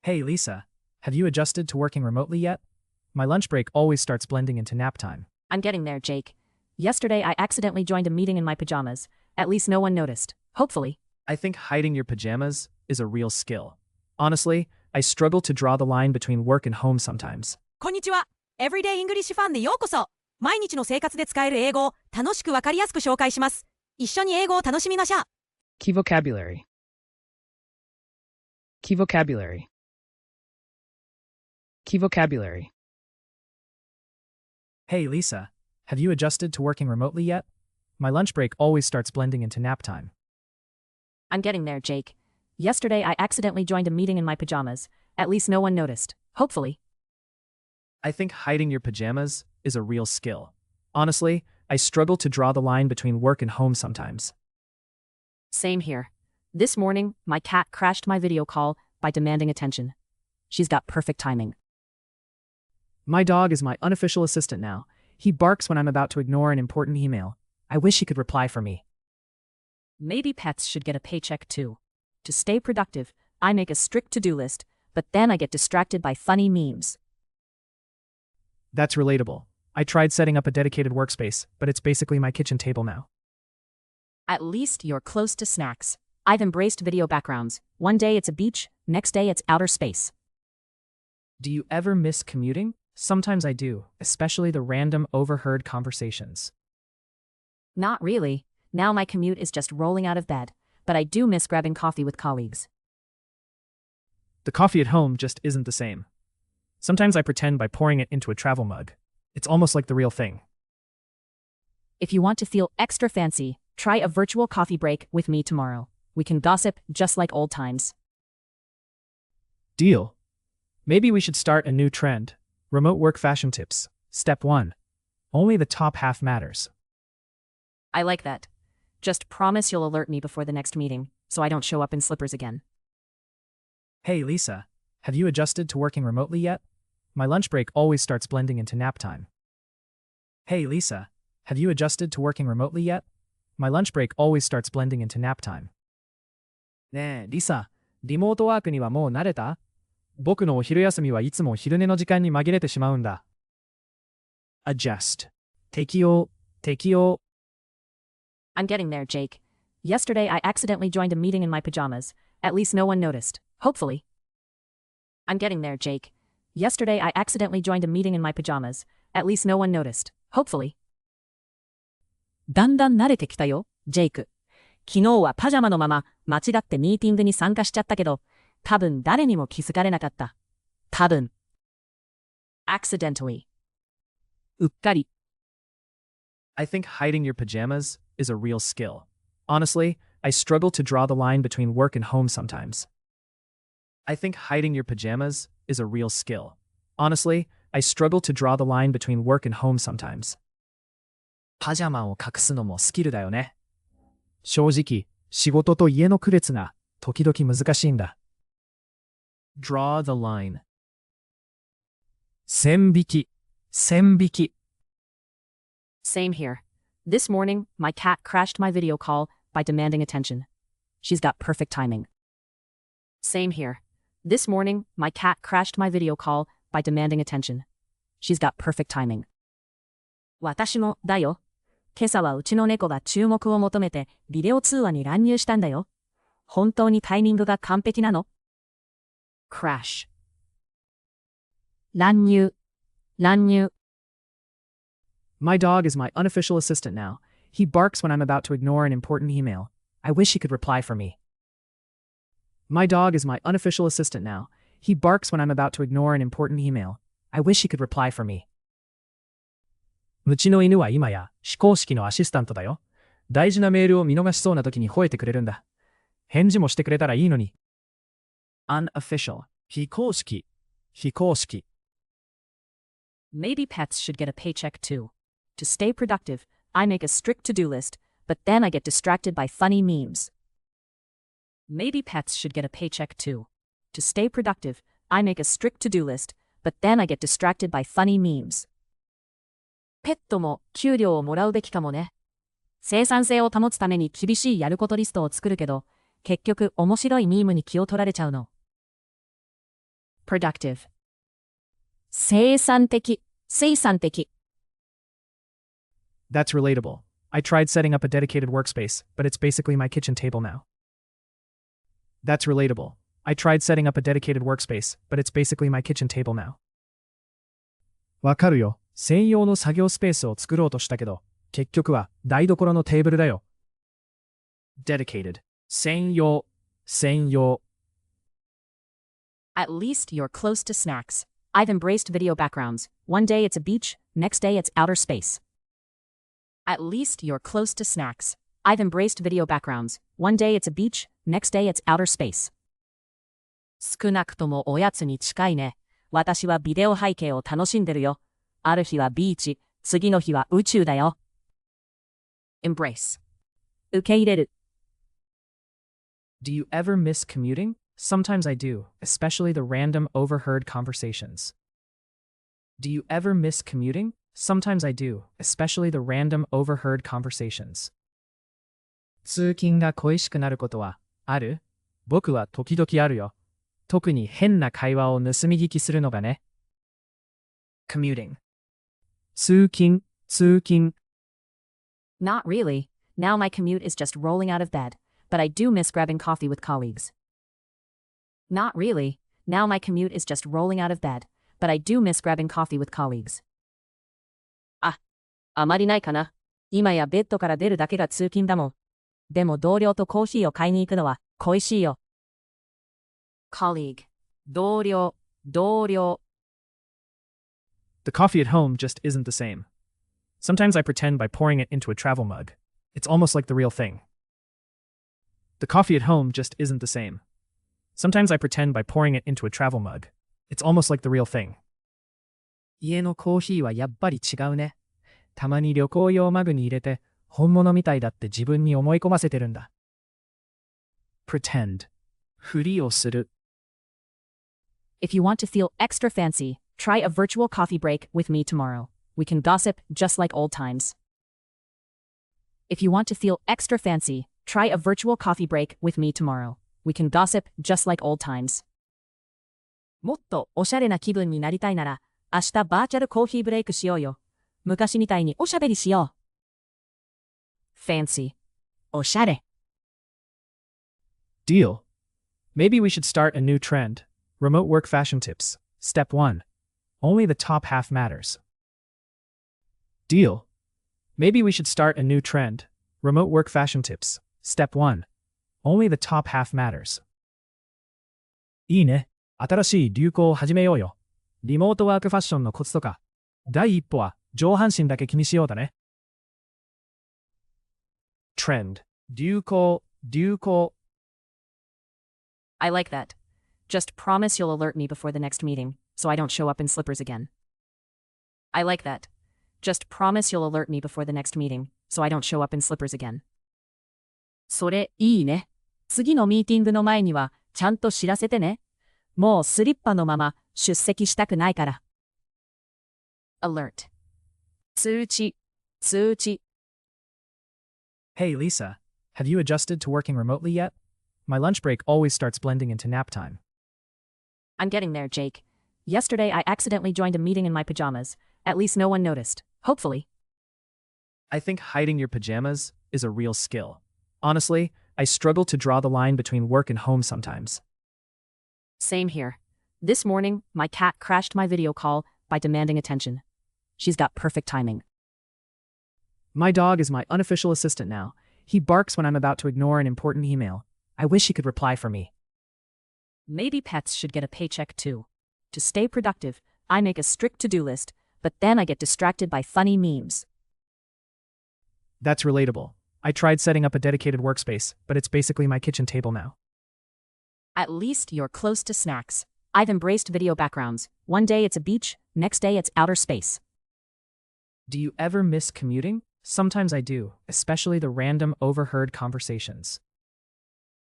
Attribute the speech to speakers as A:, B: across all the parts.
A: Hey Lisa, have you adjusted to working remotely yet? My lunch break always starts blending into nap time.
B: I'm getting there, Jake. Yesterday I accidentally joined a meeting in my pajamas. At least no one noticed. Hopefully.
A: I think hiding your pajamas is a real skill. Honestly, I struggle to draw the line between work and home sometimes.
C: こんにちは。Everyday English ファンでようこそ。毎日の生活で使える英語を楽しくわかりやすく紹介します。一緒に英語を楽しみましょう。
A: Key vocabulary. Key vocabulary. Key vocabulary. Hey Lisa, have you adjusted to working remotely yet? My lunch break always starts blending into nap time.
B: I'm getting there, Jake. Yesterday I accidentally joined a meeting in my pajamas. At least no one noticed. Hopefully.
A: I think hiding your pajamas is a real skill. Honestly, I struggle to draw the line between work and home sometimes.
B: Same here. This morning, my cat crashed my video call by demanding attention. She's got perfect timing.
A: My dog is my unofficial assistant now. He barks when I'm about to ignore an important email. I wish he could reply for me.
B: Maybe pets should get a paycheck too. To stay productive, I make a strict to-do list, but then I get distracted by funny memes.
A: That's relatable. I tried setting up a dedicated workspace, but it's basically my kitchen table now.
B: At least you're close to snacks. I've embraced video backgrounds. One day it's a beach, next day it's outer space.
A: Do you ever miss commuting? Sometimes I do, especially the random overheard conversations.
B: Not really. Now my commute is just rolling out of bed, but I do miss grabbing coffee with colleagues.
A: The coffee at home just isn't the same. Sometimes I pretend by pouring it into a travel mug. It's almost like the real thing.
B: If you want to feel extra fancy, try a virtual coffee break with me tomorrow. We can gossip just like old times.
A: Deal. Maybe we should start a new trend. Remote work fashion tips. Step 1. Only the top half matters.
B: I like that. Just promise you'll alert me before the next meeting, so I don't show up in slippers again.
A: Hey Lisa, have you adjusted to working remotely yet? My lunch break always starts blending into nap time. Hey Lisa, have you adjusted to working remotely yet? My lunch break always starts blending into nap time. ねえ、リサ、リモートワークにはもう慣れた？僕のお昼休みはいつも昼寝の時間に紛れてしまうんだ。Adjust. 適応。
B: I'm getting there, Jake. Yesterday I accidentally joined a meeting in my pajamas. At least no one noticed. Hopefully. I'm getting there, Jake. Yesterday I accidentally joined a meeting in my pajamas. At least no one noticed. Hopefully. だんだん慣れてきたよ、ジェイク。昨日はパジャマのまま間違ってミーティングに参加しちゃったけど、多分誰にも気づかれなかった。多分。accidentally。うっかり。
A: I think hiding your pajamas is a real skill. Honestly, I struggle to draw the line between work and home sometimes. I think hiding your pajamas is a real skill. Honestly, I struggle to draw the line between work and home sometimes. パジャマを隠すのもスキルだよね。正直、仕事と家の区別が時々難しいんだ。Draw the line. 線引き。
B: Same here. This morning, my cat crashed my video call by demanding attention. She's got perfect timing. Same here. This morning, my cat crashed my video call by demanding attention. She's got perfect timing. 私もだよ。今朝はうちの猫が注目を求めてビデオ通話に乱入したんだよ。本当にタイミングが完璧なの？ crash 乱入
A: My dog is my unofficial assistant now. He barks when I'm about to ignore an important email. I wish he could reply for me. My dog is my unofficial assistant now. He barks when I'm about to ignore an important email. I wish he could reply for me. うちの犬は今や非公式のアシスタントだよ。大事なメールを見逃しそうな時に吠えてくれるんだ。返事もしてくれたらいいのに。Unofficial 非公式
B: Maybe pets should get a paycheck too. To stay productive, I make a strict to-do list, but then I get distracted by funny memes. Maybe pets should get a paycheck too. To stay productive, I make a strict to-do list, but then I get distracted by funny memes. ペットも給料をもらうべきかもね。生産性を保つために厳しいやることリストを作るけど、結局面白いミームに気を取られちゃうの。productive. 生産的、生産的。
A: That's relatable. I tried setting up a dedicated workspace, but it's basically my kitchen table now. That's relatable. I tried setting up a dedicated workspace, but it's basically my kitchen table now. わかるよ。専用の作業スペースを作ろうとしたけど、結局は台所のテーブルだよ。dedicated. 専用。専用。
B: At least you're close to snacks. I've embraced video backgrounds. One day it's a beach, next day it's outer space. At least you're close to snacks. I've embraced video backgrounds. One day it's a beach, next day it's outer space. 少なくともおやつに近いね。私はビデオ背景を楽しんでるよ。ある日はビーチ、次の日は宇宙だよ。embrace. 受け入れる。
A: Do you ever miss commuting? Sometimes I do, especially the random overheard conversations. Do you ever miss commuting? Sometimes I do, especially the random overheard conversations. 通勤が恋しくなることはある？僕は時々あるよ。特に変な会話を盗み聞きするのがね。commuting. 通勤、通勤。
B: Not really. Now my commute is just rolling out of bed, but I do miss grabbing coffee with colleagues. Not really. Now my commute is just rolling out of bed, but I do miss grabbing coffee with colleagues. あまりないかな。今やベッドから出るだけが通勤だもん。でも同僚とコーヒーを買いに行くのは恋しいよ。colleague. 同僚、同僚。
A: The coffee at home just isn't the same. Sometimes I pretend by pouring it into a travel mug. It's almost like the real thing. The coffee at home just isn't the same. Sometimes I pretend by pouring it into a travel mug. It's almost like the real thing. 家のコーヒーはやっぱり違うね。たまに旅行用マグに入れて本物みたいだって自分に思い込ませてるんだ。pretend. ふりをする。
B: If you want to feel extra fancy, try a virtual coffee break with me tomorrow. We can gossip just like old times. If you want to feel extra fancy, try a virtual coffee break with me tomorrow. We can gossip just like old times. もっとおしゃれな気分になりたいなら、明日バーチャルコーヒーブレイクしようよ。昔みたいにおしゃべりしよう。fancy. おしゃれ。
A: Deal. Maybe we should start a new trend. Remote work fashion tips. Step 1. Only the top half matters. Deal. Maybe we should start a new trend. Remote work fashion tips. Step 1. Only the top half matters. いいね。新しい流行を始めようよ。リモートワークファッションのコツとか。第一歩は上半身だけ気にしようだね。trend. 流行、流行。
B: I like that. Just promise you'll alert me before the next meeting, so I don't show up in slippers again. I like that. Just promise you'll alert me before the next meeting, so I don't show up in slippers again. それいいね。次のミーティングの前にはちゃんと知らせてね。もうスリッパのまま出席したくないから。alert. 通知、通知。
A: Hey Lisa, have you adjusted to working remotely yet? My lunch break always starts blending into nap time.
B: I'm getting there, Jake. Yesterday I accidentally joined a meeting in my pajamas. At least no one noticed. Hopefully.
A: I think hiding your pajamas is a real skill. Honestly, I struggle to draw the line between work and home sometimes.
B: Same here. This morning, my cat crashed my video call by demanding attention. She's got perfect timing.
A: My dog is my unofficial assistant now. He barks when I'm about to ignore an important email. I wish he could reply for me.
B: Maybe pets should get a paycheck too. To stay productive, I make a strict to-do list, but then I get distracted by funny memes.
A: That's relatable. I tried setting up a dedicated workspace, but it's basically my kitchen table now.
B: At least you're close to snacks. I've embraced video backgrounds. One day it's a beach, next day it's outer space.
A: Do you ever miss commuting? Sometimes I do, especially the random overheard conversations.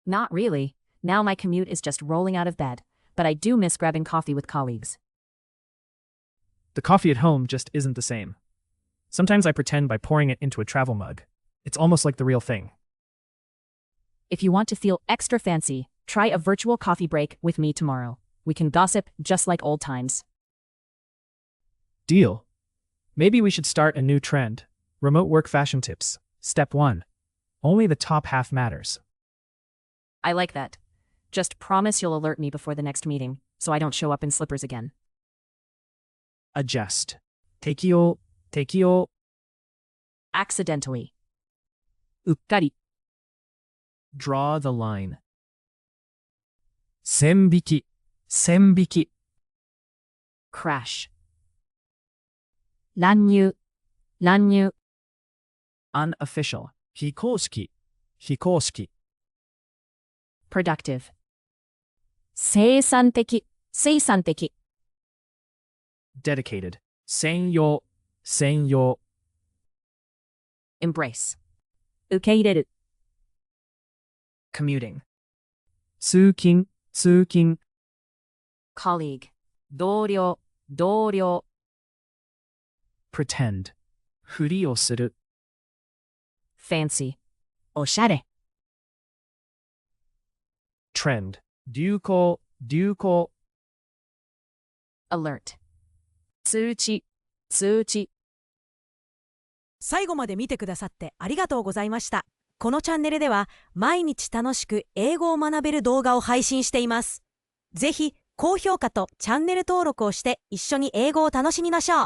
B: Not really. Now my commute is just rolling out of bed, but I do miss grabbing coffee with colleagues.
A: The coffee at home just isn't the same. Sometimes I pretend by pouring it into a travel mug. It's almost like the real thing.
B: If you want to feel extra fancy, try a virtual coffee break with me tomorrow. We can gossip just like old times.
A: Deal. Maybe we should start a new trend. Remote work fashion tips. Step 1. Only the top half matters.
B: I like that. Just promise you'll alert me before the next meeting, so I don't show up in slippers again.
A: Adjust. 適用。
B: Accidentally. うっかり。
A: Draw the line. 線引き。
B: Crash. 乱入。
A: Unofficial. 非公式。
B: Productive. 生産的。
A: Dedicated. 専用。
B: Embrace. 受け入れる。
A: Commuting. 通勤。
B: Colleague. 同僚。
A: Pretend. ふりをする。
B: Fancy. おしゃれ。
A: Trend. 流行。
B: Alert. 通知。
C: 最後まで見てくださってありがとうございました。このチャンネルでは毎日楽しく英語を学べる動画を配信しています。ぜひ高評価とチャンネル登録をして一緒に英語を楽しみましょう。